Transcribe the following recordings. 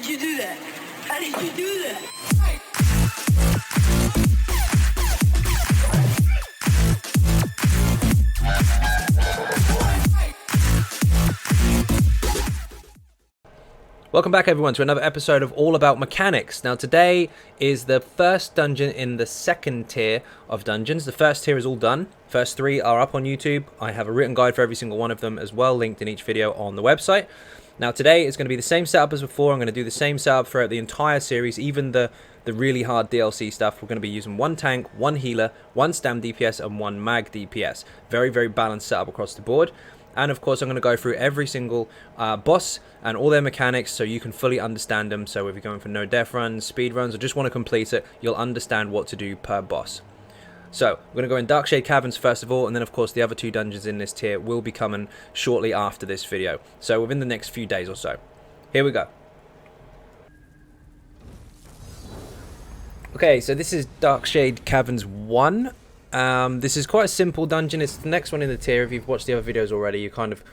you do that? How did you do that? Welcome back everyone to another episode of All About Mechanics. Now today is the first dungeon in the second tier of dungeons. The first tier is all done. First three are up on YouTube. I have a written guide for every single one of them as well, linked in each video on the website. Now today is going to be the same setup as before. I'm going to do the same setup throughout the entire series, even the really hard DLC stuff. We're going to be using one tank, one healer, one stam DPS and one mag DPS. Very, very balanced setup across the board. And of course I'm going to go through every single boss and all their mechanics so you can fully understand them. So if you're going for no death runs, speed runs, or just want to complete it, you'll understand what to do per boss. So we're going to go in Darkshade Caverns first of all, and then of course the other two dungeons in this tier will be coming shortly after this video. So within the next few days or so. Here we go. Okay, so this is Darkshade Caverns I. This is quite a simple dungeon. It's the next one in the tier. If you've watched the other videos already, you kind of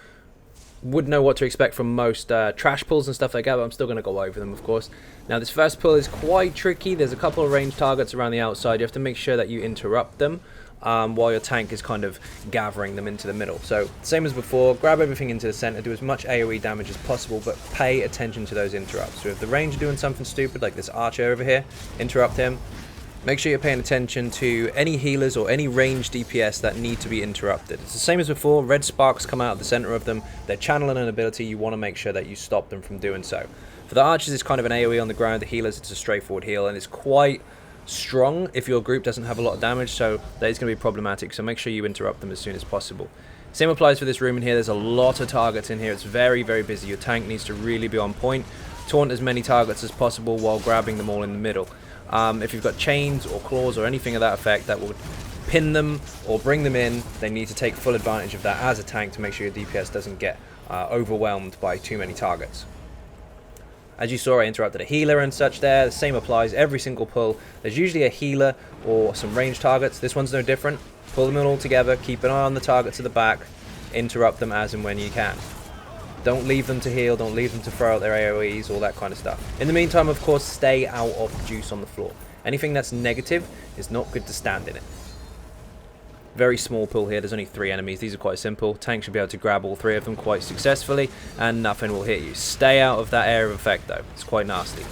would know what to expect from most trash pulls and stuff like that, but I'm still going to go over them, of course. Now, this first pull is quite tricky. There's a couple of ranged targets around the outside. You have to make sure that you interrupt them while your tank is kind of gathering them into the middle. So, same as before, grab everything into the center, do as much AoE damage as possible, but pay attention to those interrupts. So if the ranger doing something stupid, like this archer over here, interrupt him. Make sure you're paying attention to any healers or any ranged DPS that need to be interrupted. It's the same as before. Red sparks come out of the center of them. They're channeling an ability. You want to make sure that you stop them from doing so. For the archers, it's kind of an AoE on the ground. The healers, it's a straightforward heal, and it's quite strong if your group doesn't have a lot of damage, so that is going to be problematic. So make sure you interrupt them as soon as possible. Same applies for this room in here. There's a lot of targets in here. It's very, very busy. Your tank needs to really be on point. Taunt as many targets as possible while grabbing them all in the middle. If you've got chains or claws or anything of that effect that will pin them or bring them in, they need to take full advantage of that as a tank to make sure your DPS doesn't get overwhelmed by too many targets. As you saw, I interrupted a healer and such there. The same applies every single pull. There's usually a healer or some ranged targets. This one's no different. Pull them in all together, keep an eye on the targets at the back, interrupt them as and when you can. Don't leave them to heal, don't leave them to throw out their AoEs, all that kind of stuff. In the meantime, of course, stay out of the juice on the floor. Anything that's negative is not good to stand in it. Very small pool here, there's only 3 enemies. These are quite simple. Tank should be able to grab all 3 of them quite successfully, and nothing will hit you. Stay out of that area of effect, though. It's quite nasty.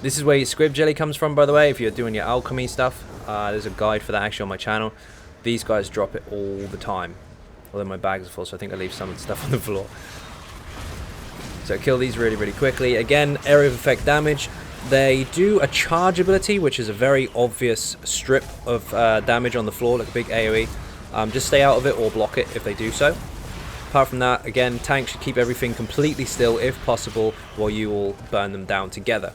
This is where your squib jelly comes from, by the way, if you're doing your alchemy stuff. There's a guide for that actually on my channel. These guys drop it all the time. Although my bags are full, so I think I leave some of the stuff on the floor. So kill these really, really quickly. Again, area of effect damage. They do a charge ability, which is a very obvious strip of damage on the floor, like a big AoE. Just stay out of it or block it if they do so. Apart from that, again, tank should keep everything completely still if possible while you all burn them down together.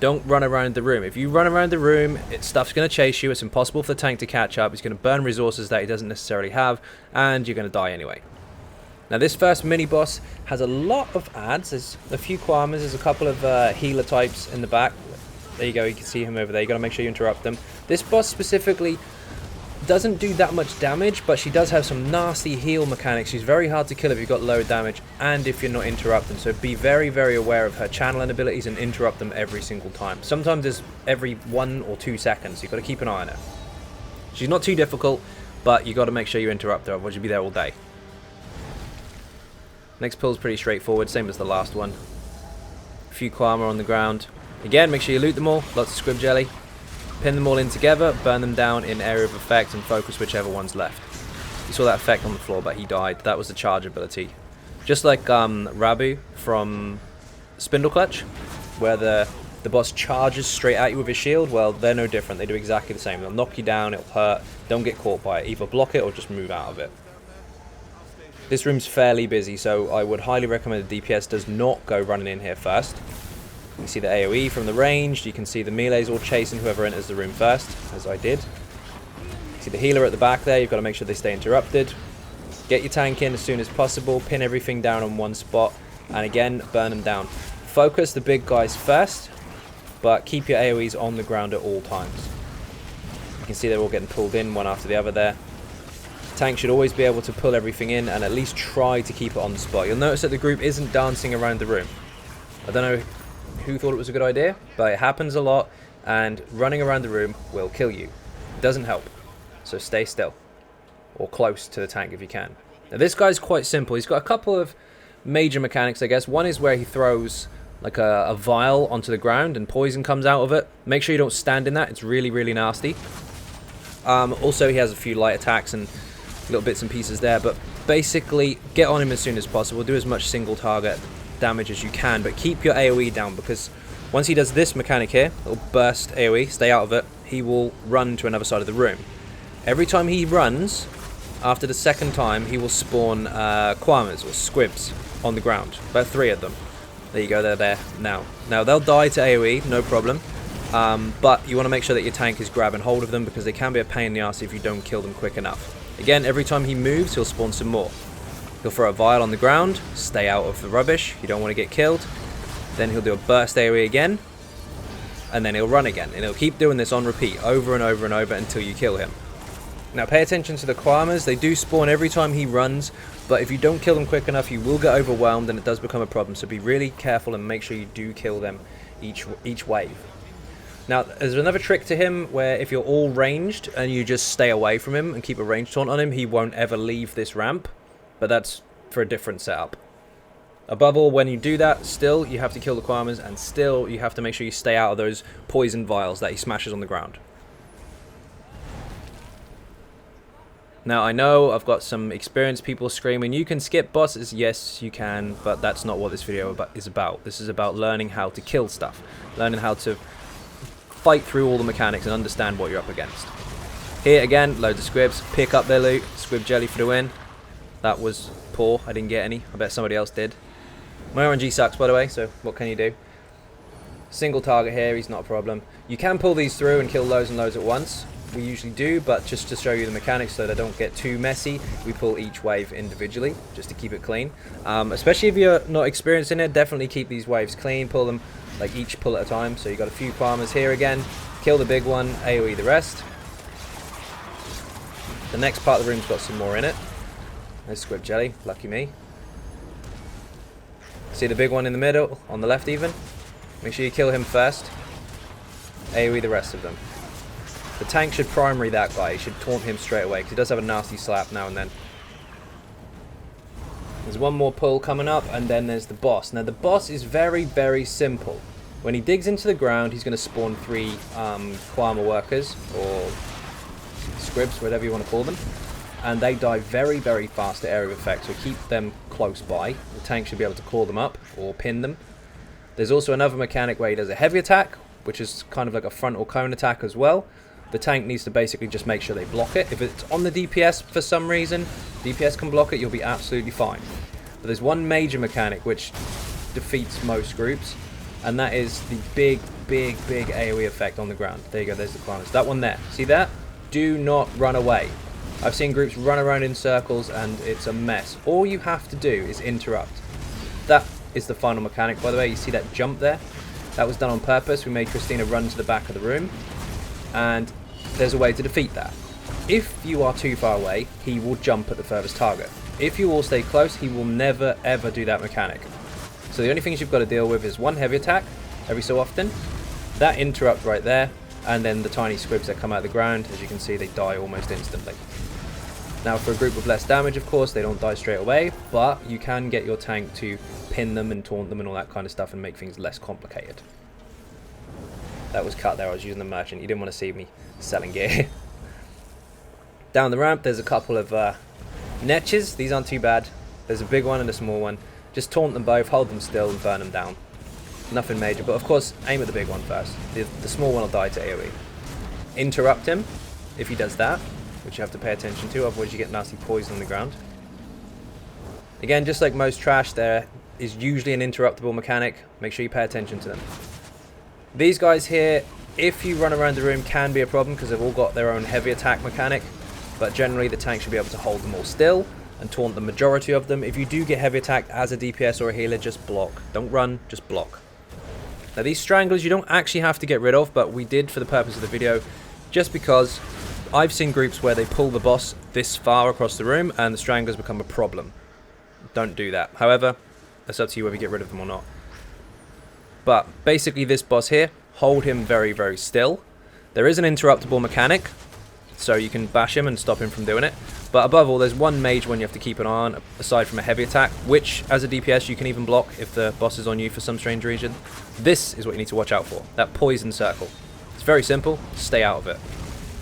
Don't run around the room. If you run around the room, stuff's going to chase you. It's impossible for the tank to catch up. He's going to burn resources that he doesn't necessarily have, and you're going to die anyway. Now, this first mini-boss has a lot of adds. There's a few Kwamas. There's a couple of healer types in the back. There you go. You can see him over there. you got to make sure you interrupt them. This boss specifically doesn't do that much damage, but she does have some nasty heal mechanics. She's very hard to kill if you've got low damage and if you're not interrupting. So be very, very aware of her channeling abilities and interrupt them every single time. Sometimes it's every 1 or 2 seconds. You've got to keep an eye on her. She's not too difficult, but you've got to make sure you interrupt her, otherwise you'll be there all day. Next pull's pretty straightforward, same as the last one. A few Kwama on the ground. Again, make sure you loot them all. Lots of squib jelly. Pin them all in together, burn them down in area of effect, and focus whichever one's left. You saw that effect on the floor, but he died. That was the charge ability. Just like Rabu from Spindle Clutch, where the boss charges straight at you with his shield. Well, they're no different. They do exactly the same. They'll knock you down, it'll hurt. Don't get caught by it. Either block it or just move out of it. This room's fairly busy, so I would highly recommend the DPS does not go running in here first. You can see the AoE from the range. You can see the melees all chasing whoever enters the room first, as I did. See the healer at the back there. You've got to make sure they stay interrupted. Get your tank in as soon as possible. Pin everything down on one spot. And again, burn them down. Focus the big guys first, but keep your AoEs on the ground at all times. You can see they're all getting pulled in one after the other there. Tank should always be able to pull everything in and at least try to keep it on the spot. You'll notice that the group isn't dancing around the room. I don't know who thought it was a good idea, but it happens a lot, and running around the room will kill you. It doesn't help, so stay still, or close to the tank if you can. Now this guy's quite simple. He's got a couple of major mechanics, I guess. One is where he throws like a vial onto the ground and poison comes out of it. Make sure you don't stand in that. It's really, really nasty. Also, he has a few light attacks and little bits and pieces there, but basically get on him as soon as possible. Do as much single target damage as you can, but keep your AoE down, because once he does this mechanic here, little burst AoE, stay out of it, he will run to another side of the room. Every time he runs, after the second time, he will spawn kwamas or squibs on the ground. About 3 of them. There you go, they're there now. Now they'll die to AoE, no problem, but you want to make sure that your tank is grabbing hold of them, because they can be a pain in the arse if you don't kill them quick enough. Again, every time he moves, he'll spawn some more. He'll throw a vial on the ground, stay out of the rubbish, you don't want to get killed. Then he'll do a burst AoE again, and then he'll run again. And he'll keep doing this on repeat, over and over and over, until you kill him. Now pay attention to the kwamas. They do spawn every time he runs, but if you don't kill them quick enough, you will get overwhelmed and it does become a problem. So be really careful and make sure you do kill them each wave. Now, there's another trick to him where if you're all ranged and you just stay away from him and keep a range taunt on him, he won't ever leave this ramp, but that's for a different setup. Above all, when you do that, still you have to kill the kwamas, and still you have to make sure you stay out of those poison vials that he smashes on the ground. Now, I know I've got some experienced people screaming, you can skip bosses. Yes, you can, but that's not what this video is about. This is about learning how to kill stuff, learning how to fight through all the mechanics and understand what you're up against. Here again, loads of squibs. Pick up their loot. Squib jelly for the win. That was poor. I didn't get any. I bet somebody else did. My RNG sucks, by the way, so what can you do? Single target here, he's not a problem. You can pull these through and kill loads and loads at once. We usually do, but just to show you the mechanics so they don't get too messy, we pull each wave individually just to keep it clean. Especially if you're not experienced in it, definitely keep these waves clean. Pull them like each pull at a time. So you got a few farmers here again. Kill the big one, AoE the rest. The next part of the room's got some more in it. There's squib jelly, lucky me. See the big one in the middle, on the left even? Make sure you kill him first. AoE the rest of them. The tank should primary that guy. He should taunt him straight away, because he does have a nasty slap now and then. There's one more pull coming up, and then there's the boss. Now the boss is very, very simple. When he digs into the ground, he's going to spawn 3 kwama workers, or squibs, whatever you want to call them. And they die very, very fast to area of effect, so keep them close by. The tank should be able to call them up, or pin them. There's also another mechanic where he does a heavy attack, which is kind of like a frontal cone attack as well. The tank needs to basically just make sure they block it. If it's on the DPS for some reason, DPS can block it, you'll be absolutely fine. But there's one major mechanic which defeats most groups, and that is the big AoE effect on the ground. There you go, there's the climbers. That one there. See that? Do not run away. I've seen groups run around in circles and it's a mess. All you have to do is interrupt. That is the final mechanic, by the way. You see that jump there? That was done on purpose. We made Christina run to the back of the room, and there's a way to defeat that. If you are too far away, he will jump at the furthest target. If you all stay close, he will never ever do that mechanic. So the only things you've got to deal with is one heavy attack every so often, that interrupt right there, and then the tiny squibs that come out of the ground. As you can see, they die almost instantly. Now for a group with less damage, of course, they don't die straight away, but you can get your tank to pin them and taunt them and all that kind of stuff and make things less complicated. That was cut there. I was using the merchant. You didn't want to see me selling gear. Down the ramp, there's a couple of netches. These aren't too bad. There's a big one and a small one. Just taunt them both, hold them still, and burn them down. Nothing major, but of course, aim at the big one first. The small one will die to AoE. Interrupt him if he does that, which you have to pay attention to, otherwise you get nasty poison on the ground. Again, just like most trash, there is usually an interruptible mechanic. Make sure you pay attention to them. These guys here, if you run around the room, can be a problem because they've all got their own heavy attack mechanic, but generally the tank should be able to hold them all still and taunt the majority of them. If you do get heavy attacked as a DPS or a healer, just block. Don't run, just block. Now these stranglers you don't actually have to get rid of, but we did for the purpose of the video, just because I've seen groups where they pull the boss this far across the room and the stranglers become a problem. Don't do that. However, it's up to you whether you get rid of them or not. But basically this boss here, hold him very, very still. There is an interruptible mechanic, so you can bash him and stop him from doing it. But above all, there's one mage one you have to keep an eye on, aside from a heavy attack, which, as a DPS, you can even block if the boss is on you for some strange reason. This is what you need to watch out for, that poison circle. It's very simple, stay out of it.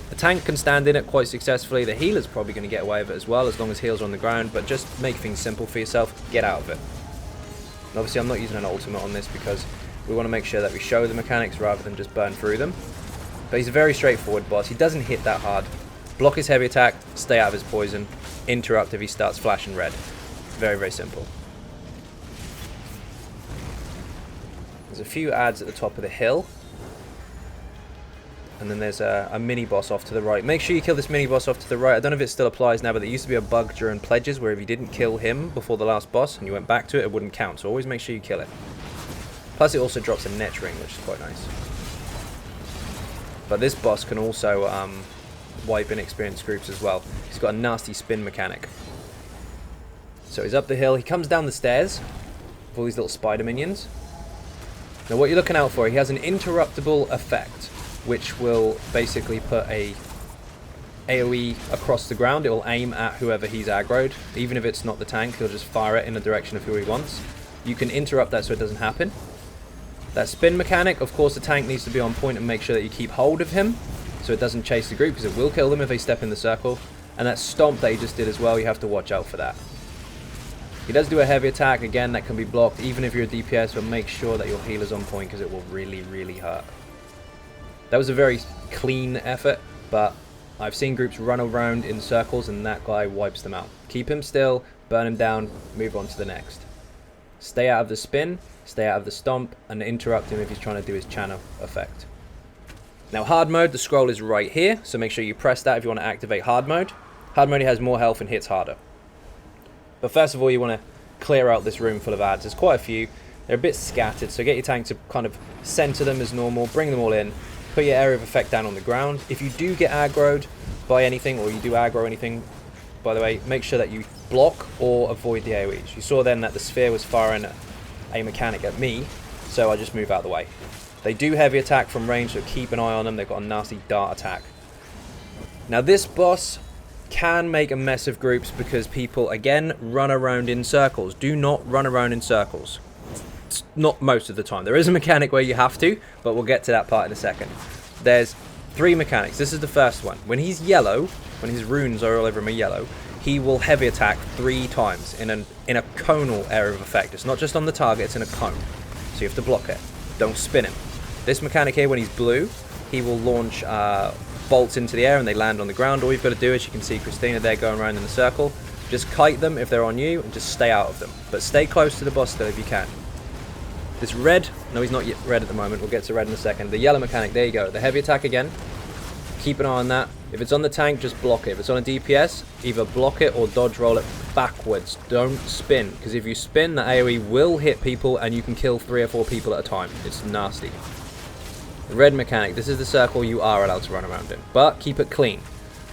The tank can stand in it quite successfully, the healer's probably going to get away with it as well, as long as heals are on the ground, but just make things simple for yourself, get out of it. And obviously I'm not using an ultimate on this because we want to make sure that we show the mechanics rather than just burn through them. But he's a very straightforward boss, he doesn't hit that hard. Block his heavy attack, stay out of his poison, interrupt if he starts flashing red. Very, very simple. There's a few adds at the top of the hill. And then there's a mini-boss off to the right. Make sure you kill this mini-boss off to the right. I don't know if it still applies now, but there used to be a bug during pledges where if you didn't kill him before the last boss and you went back to it, it wouldn't count. So always make sure you kill it. Plus it also drops a net ring, which is quite nice. But this boss can also wipe inexperienced groups as well. He's got a nasty spin mechanic. So he's up the hill. He comes down the stairs with all these little spider minions. Now what you're looking out for, he has an interruptible effect, which will basically put a AoE across the ground. It will aim at whoever he's aggroed. Even if it's not the tank, he'll just fire it in the direction of who he wants. You can interrupt that so it doesn't happen. That spin mechanic, of course the tank needs to be on point and make sure that you keep hold of him so it doesn't chase the group, because it will kill them if they step in the circle. And that stomp that he just did as well, you have to watch out for that. He does do a heavy attack, again that can be blocked even if you're a DPS, but make sure that your healer's on point because it will really, really hurt. That was a very clean effort, but I've seen groups run around in circles and that guy wipes them out. Keep him still, burn him down, move on to the next. Stay out of the spin, stay out of the stomp, and interrupt him if he's trying to do his channel effect. Now hard mode, the scroll is right here, so make sure you press that if you want to activate hard mode. Hard mode has more health and hits harder. But first of all, you want to clear out this room full of adds. There's quite a few. They're a bit scattered, so get your tank to kind of center them as normal, bring them all in, put your area of effect down on the ground. If you do get aggroed by anything, or you do aggro anything, by the way, make sure that you block or avoid the AoEs. You saw then that the sphere was firing a mechanic at me, so I just move out of the way. They do heavy attack from range, so keep an eye on them. They've got a nasty dart attack. Now this boss can make a mess of groups because people, again, run around in circles. Do not run around in circles. It's not most of the time. There is a mechanic where you have to, but we'll get to that part in a second. There's 3 mechanics. This is the first one. When he's yellow, when his runes are all over him are yellow, he will heavy attack 3 times in a conal area of effect. It's not just on the target, it's in a cone. So you have to block it. Don't spin him. This mechanic here, when he's blue, he will launch bolts into the air and they land on the ground. All you've got to do is, you can see Christina there going around in a circle. Just kite them if they're on you and just stay out of them. But stay close to the boss still if you can. This red, no he's not yet red at the moment, we'll get to red in a second. The yellow mechanic, there you go. The heavy attack again. Keep an eye on that. If it's on the tank, just block it. If it's on a DPS, either block it or dodge roll it backwards. Don't spin, because if you spin, the AoE will hit people and you can kill 3 or 4 people at a time. It's nasty. The red mechanic, this is the circle you are allowed to run around in, but keep it clean.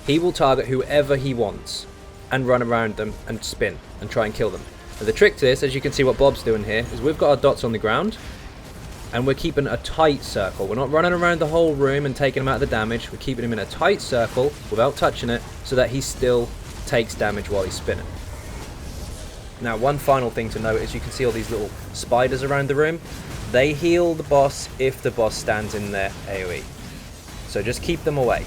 He will target whoever he wants and run around them and spin and try and kill them. Now the trick to this, as you can see what Bob's doing here, is we've got our dots on the ground and we're keeping a tight circle. We're not running around the whole room and taking him out of the damage. We're keeping him in a tight circle without touching it so that he still takes damage while he's spinning. Now one final thing to note is you can see all these little spiders around the room. They heal the boss if the boss stands in their AoE. So just keep them away.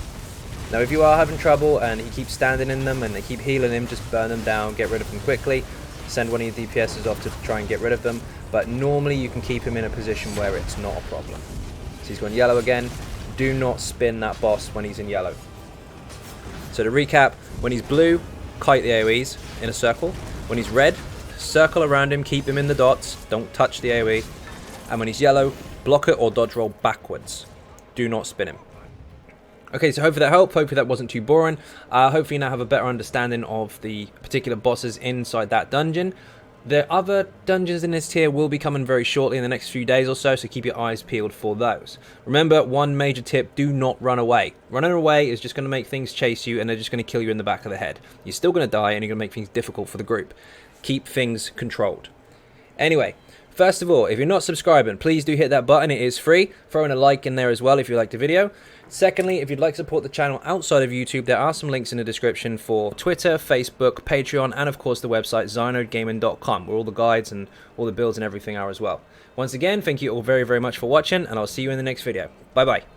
Now if you are having trouble and he keeps standing in them and they keep healing him, just burn them down, get rid of them quickly. Send one of your DPSs off to try and get rid of them. But normally you can keep him in a position where it's not a problem. So he's gone yellow again. Do not spin that boss when he's in yellow. So to recap, when he's blue, kite the AoEs in a circle. When he's red, circle around him, keep him in the dots, don't touch the AoE. And when he's yellow, block it or dodge roll backwards. Do not spin him. Okay, so hopefully that helped. Hopefully that wasn't too boring. Hopefully you now have a better understanding of the particular bosses inside that dungeon. The other dungeons in this tier will be coming very shortly in the next few days or so, so keep your eyes peeled for those. Remember, one major tip, do not run away. Running away is just going to make things chase you and they're just going to kill you in the back of the head. You're still going to die and you're going to make things difficult for the group. Keep things controlled. Anyway, First of all, if you're not subscribing, please do hit that button. It is free. Throw in a like in there as well if you liked the video. Secondly, if you'd like to support the channel outside of YouTube, there are some links in the description for Twitter, Facebook, Patreon, and of course the website xynodegaming.com, where all the guides and all the builds and everything are as well. Once again, thank you all very, very much for watching, and I'll see you in the next video. Bye-bye.